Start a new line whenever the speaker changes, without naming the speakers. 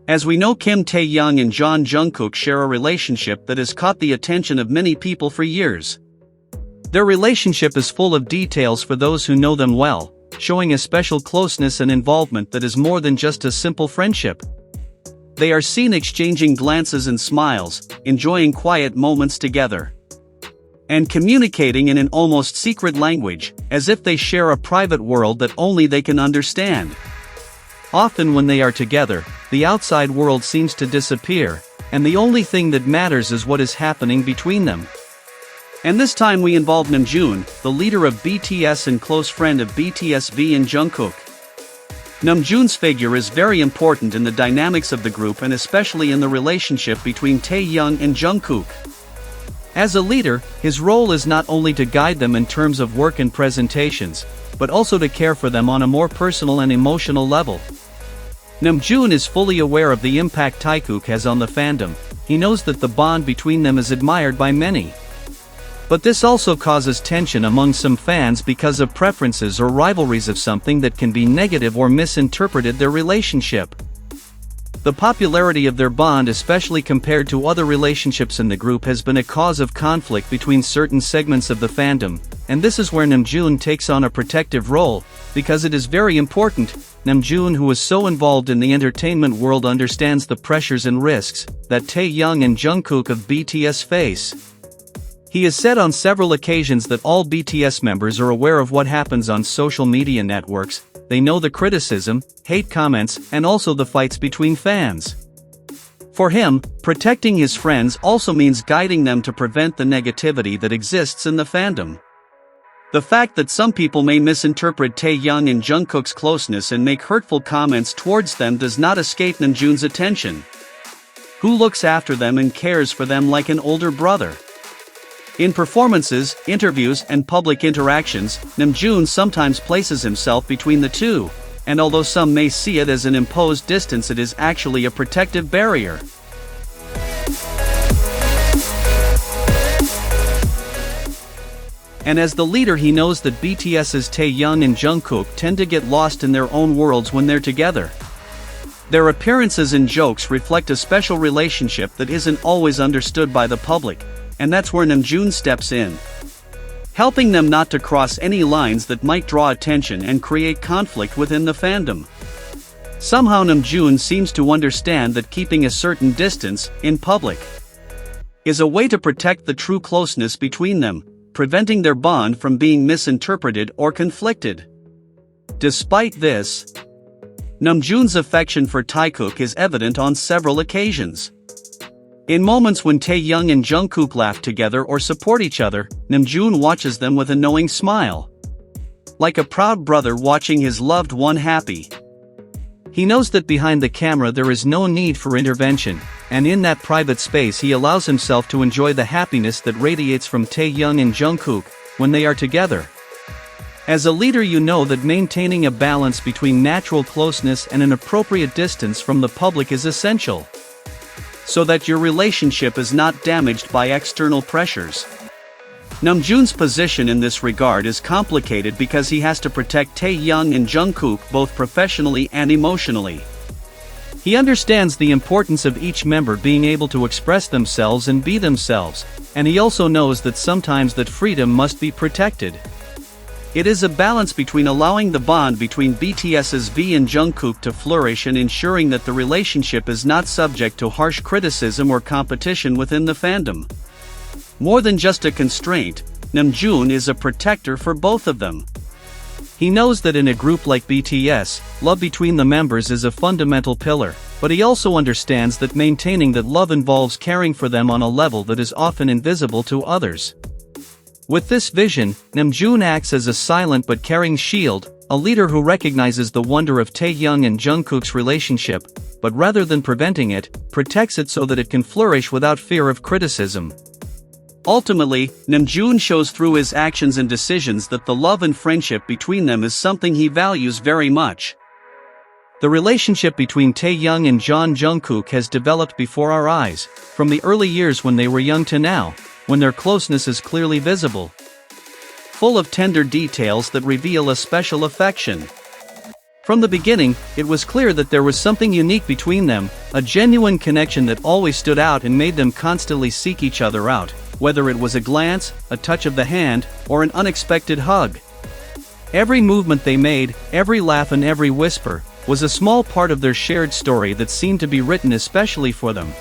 As we know, Kim Taehyung and Jungkook share a relationship that has caught the attention of many people for years. Their relationship is full of details for those who know them well, showing a special closeness and involvement that is more than just a simple friendship. They are seen exchanging glances and smiles, enjoying quiet moments together, and communicating in an almost secret language, as if they share a private world that only they can understand. Often when they are together, the outside world seems to disappear, and the only thing that matters is what is happening between them. And this time we involve Namjoon, the leader of BTS and close friend of BTS V and Jungkook. Namjoon's figure is very important in the dynamics of the group and especially in the relationship between Taehyung and Jungkook. As a leader, his role is not only to guide them in terms of work and presentations, but also to care for them on a more personal and emotional level. Namjoon is fully aware of the impact Taekook has on the fandom. He knows that the bond between them is admired by many. But this also causes tension among some fans because of preferences or rivalries of something that can be negative or misinterpreted their relationship. The popularity of their bond, especially compared to other relationships in the group, has been a cause of conflict between certain segments of the fandom, and this is where Namjoon takes on a protective role, because it is very important. Namjoon, who is so involved in the entertainment world, understands the pressures and risks that Taehyung and Jungkook of BTS face. He has said on several occasions that all BTS members are aware of what happens on social media networks. They know the criticism, hate comments, and also the fights between fans. For him, protecting his friends also means guiding them to prevent the negativity that exists in the fandom. The fact that some people may misinterpret Taehyung and Jungkook's closeness and make hurtful comments towards them does not escape Namjoon's attention, who looks after them and cares for them like an older brother. In performances, interviews, and public interactions, Namjoon sometimes places himself between the two, and although some may see it as an imposed distance, it is actually a protective barrier. And as the leader, he knows that BTS's Taehyung and Jungkook tend to get lost in their own worlds when they're together. Their appearances and jokes reflect a special relationship that isn't always understood by the public, and that's where Namjoon steps in, helping them not to cross any lines that might draw attention and create conflict within the fandom. Somehow Namjoon seems to understand that keeping a certain distance, in public, is a way to protect the true closeness between them, preventing their bond from being misinterpreted or conflicted. Despite this, Namjoon's affection for Taekook is evident on several occasions. In moments when Taehyung and Jungkook laugh together or support each other, Namjoon watches them with a knowing smile, like a proud brother watching his loved one happy. He knows that behind the camera there is no need for intervention, and in that private space he allows himself to enjoy the happiness that radiates from Taehyung and Jungkook when they are together. As a leader, you know that maintaining a balance between natural closeness and an appropriate distance from the public is essential, so that your relationship is not damaged by external pressures. Namjoon's position in this regard is complicated because he has to protect Taehyung and Jungkook both professionally and emotionally. He understands the importance of each member being able to express themselves and be themselves, and he also knows that sometimes that freedom must be protected. It is a balance between allowing the bond between BTS's V and Jungkook to flourish and ensuring that the relationship is not subject to harsh criticism or competition within the fandom. More than just a constraint, Namjoon is a protector for both of them. He knows that in a group like BTS, love between the members is a fundamental pillar, but he also understands that maintaining that love involves caring for them on a level that is often invisible to others. With this vision, Namjoon acts as a silent but caring shield, a leader who recognizes the wonder of Taehyung and Jungkook's relationship, but rather than preventing it, protects it so that it can flourish without fear of criticism. Ultimately, Namjoon shows through his actions and decisions that the love and friendship between them is something he values very much. The relationship between Taehyung and Jungkook has developed before our eyes, from the early years when they were young to now, when their closeness is clearly visible, full of tender details that reveal a special affection. From the beginning, it was clear that there was something unique between them, a genuine connection that always stood out and made them constantly seek each other out, whether it was a glance, a touch of the hand, or an unexpected hug. Every movement they made, every laugh and every whisper, was a small part of their shared story that seemed to be written especially for them.